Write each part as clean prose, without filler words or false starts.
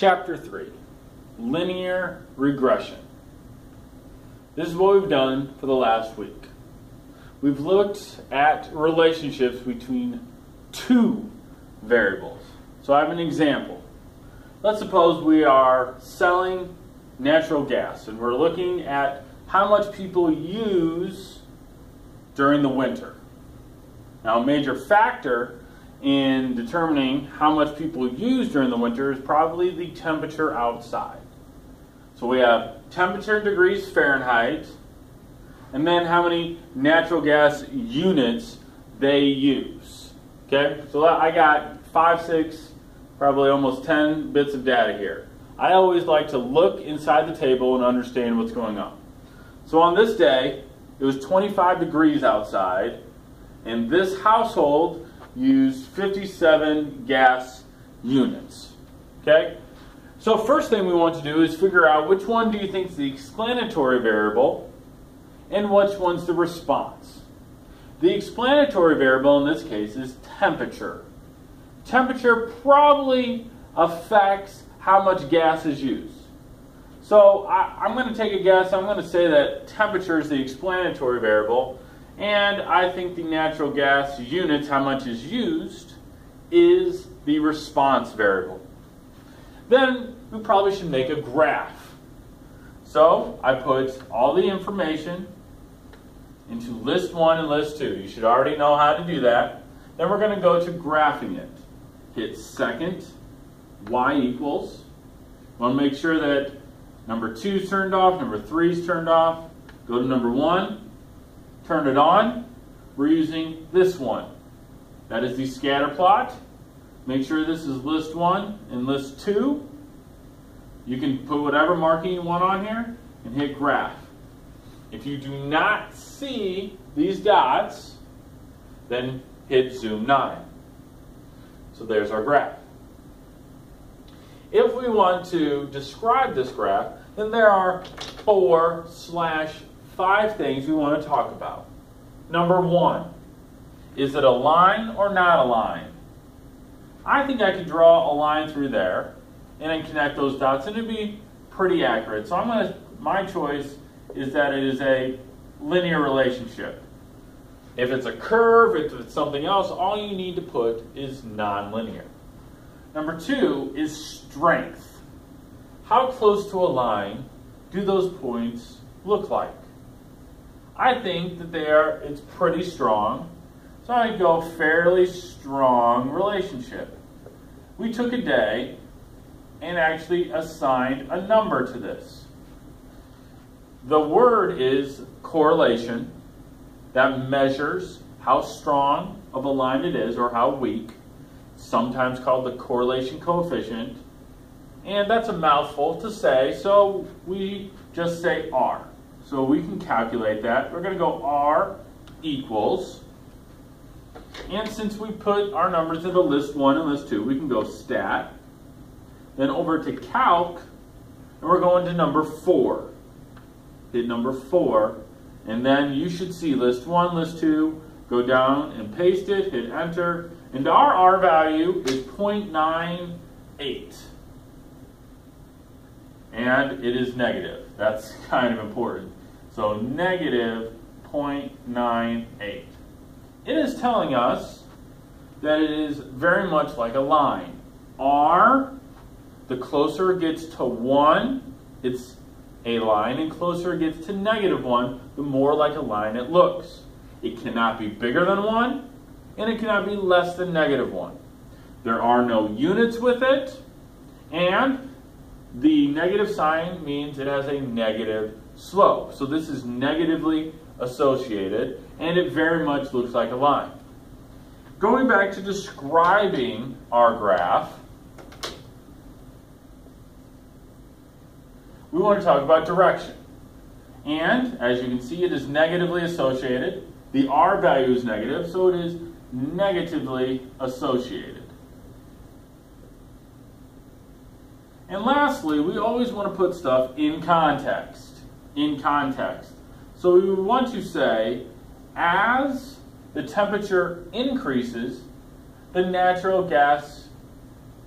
Chapter 3, Linear Regression. This is what we've done for the last week. We've looked at relationships between two variables. So I have an example. Let's suppose we are selling natural gas and we're looking at how much people use during the winter. Now, a major factor in determining how much people use during the winter is probably the temperature outside. So we have temperature in degrees Fahrenheit, and then how many natural gas units they use. Okay, so I got 5, 6, probably almost 10 bits of data here. I always like to look inside the table and understand what's going on. So on this day, it was 25 degrees outside, and this household used 57 gas units. Okay? So first thing we want to do is figure out which one do you think is the explanatory variable and which one's the response. The explanatory variable in this case is temperature. Temperature probably affects how much gas is used. So I'm going to take a guess. I'm going to say that temperature is the explanatory variable, and I think the natural gas units, how much is used, is the response variable. Then we probably should make a graph. So I put all the information into list 1 and list 2. You should already know how to do that. Then we're going to go to graphing it. Hit second, y equals. We want to make sure that number 2 is turned off, number 3 is turned off. Go to number 1. Turn it on. We're using this one. That is the scatter plot. Make sure this is list 1 and list 2. You can put whatever marking you want on here and hit graph. If you do not see these dots, then hit zoom 9. So there's our graph. If we want to describe this graph, then there are 4/5 things we want to talk about. Number 1, is it a line or not a line? I think I could draw a line through there and then connect those dots, and it'd be pretty accurate. So my choice is that it is a linear relationship. If it's a curve, if it's something else, all you need to put is nonlinear. Number 2 is strength. How close to a line do those points look like? I think that it's pretty strong, so I'd go fairly strong relationship. We took a day and actually assigned a number to this. The word is correlation. That measures how strong of a line it is or how weak, sometimes called the correlation coefficient. And that's a mouthful to say, so we just say R. So we can calculate that. We're going to go R equals, and since we put our numbers into list 1 and list 2, we can go stat, then over to calc, and we're going to number 4. Hit number 4, and then you should see list 1, list 2, go down and paste it, hit enter, and our R value is 0.98. And it is negative. That's kind of important. So negative 0.98. It is telling us that it is very much like a line. R, the closer it gets to 1, it's a line, and closer it gets to -1, the more like a line it looks. It cannot be bigger than 1, and it cannot be less than -1. There are no units with it, and the negative sign means it has a negative slope. So this is negatively associated, and it very much looks like a line. Going back to describing our graph, we want to talk about direction. And as you can see, it is negatively associated. The R value is negative, so it is negatively associated. And lastly, we always want to put stuff in context. In context. So we would want to say, as the temperature increases, the natural gas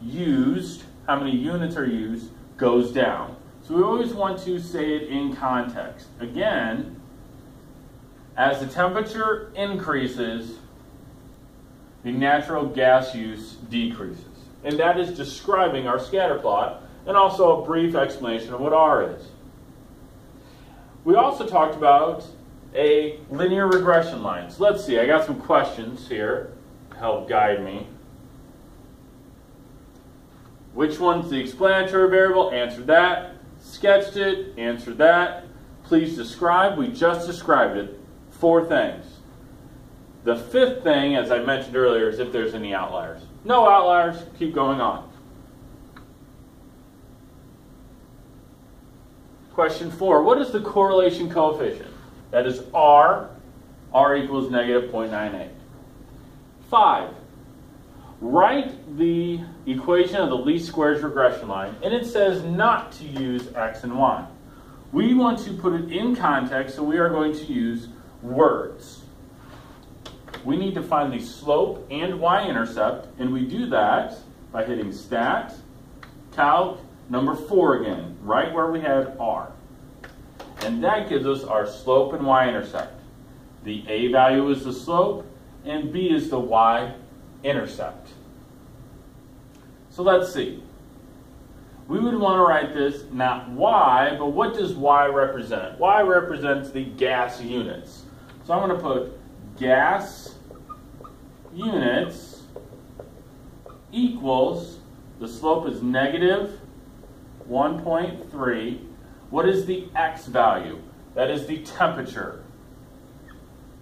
used how many units are used, goes down. So we always want to say it in context. Again, as the temperature increases, the natural gas use decreases. And that is describing our scatter plot, and also a brief explanation of what R is. We also talked about a linear regression line. So let's see, I got some questions here to help guide me. Which one's the explanatory variable? Answered that. Sketched it. Answered that. Please describe. We just described it. 4 things. The 5th thing, as I mentioned earlier, is if there's any outliers. No outliers. Keep going on. Question 4. What is the correlation coefficient? That is R. R equals negative 0.98. 5. Write the equation of the least squares regression line, and it says not to use x and y. We want to put it in context, so we are going to use words. We need to find the slope and y-intercept, and we do that by hitting stat, calc, number 4 again, right where we had r. And that gives us our slope and y-intercept. The a value is the slope, and b is the y-intercept. So let's see. We would want to write this not y, but what does y represent? Y represents the gas units. So I'm going to put gas units equals, the slope is negative 1.3. What is the x value? That is the temperature.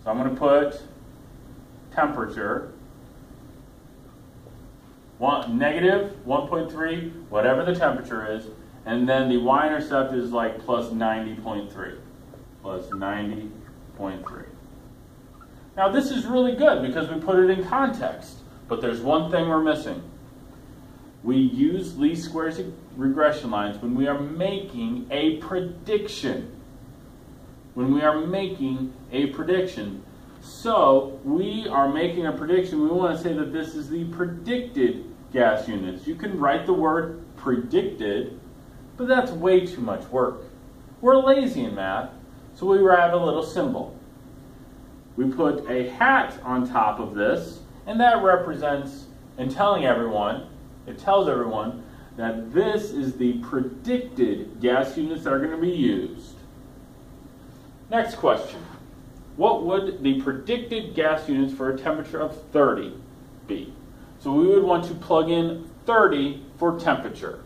So I'm going to put temperature. Negative 1.3, whatever the temperature is, and then the y-intercept is like plus 90.3. Plus 90.3. Now this is really good because we put it in context, but there's one thing we're missing. We use least squares regression lines when we are making a prediction. When we are making a prediction. So we are making a prediction. We want to say that this is the predicted gas units. You can write the word predicted, but that's way too much work. We're lazy in math, so we write a little symbol. We put a hat on top of this, and that represents, and tells everyone that this is the predicted gas units that are going to be used. Next question. What would the predicted gas units for a temperature of 30 be? So we would want to plug in 30 for temperature.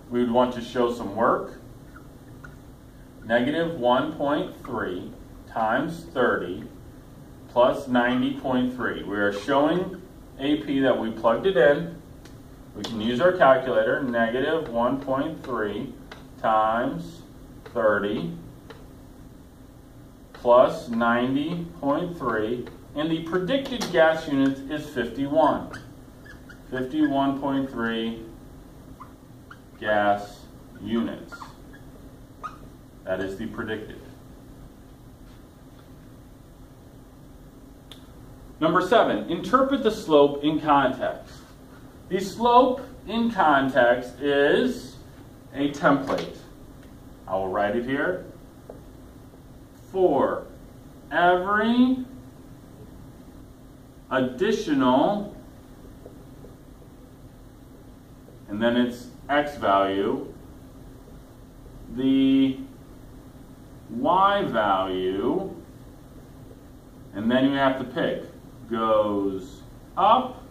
We would want to show some work. Negative 1.3 times 30 plus 90.3. We are showing AP that we plugged it in. We can use our calculator. Negative 1.3 times 30 plus 90.3, and the predicted gas unit is 51. 51.3 gas units. That is the predicted. Number 7, interpret the slope in context. The slope in context is a template. I will write it here. For every additional, and then it's x value, the y value, and then you have to pick, goes up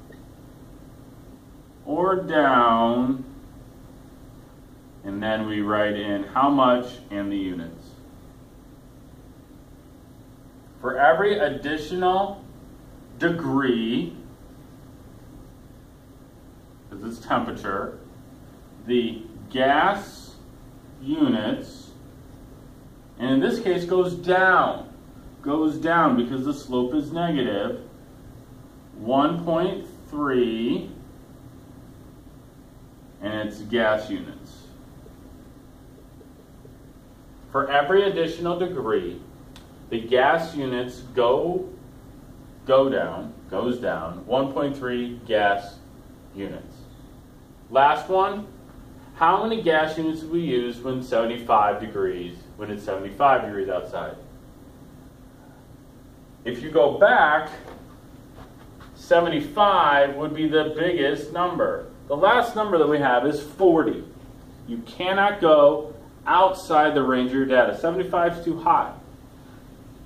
or down, and then we write in how much and the units. For every additional degree, because it's temperature, the gas units, and in this case goes down because the slope is negative, 1.3, and it's gas units. For every additional degree, the gas units goes down, 1.3 gas units. Last one, how many gas units we use when it's 75 degrees outside. If you go back, 75 would be the biggest number. The last number that we have is 40. You cannot go outside the range of your data. 75 is too high.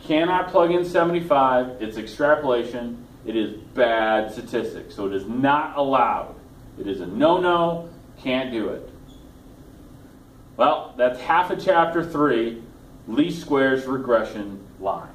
Cannot plug in 75. It's extrapolation. It is bad statistics. So it is not allowed. It is a no-no. Can't do it. Well, that's half of chapter 3, least squares regression line.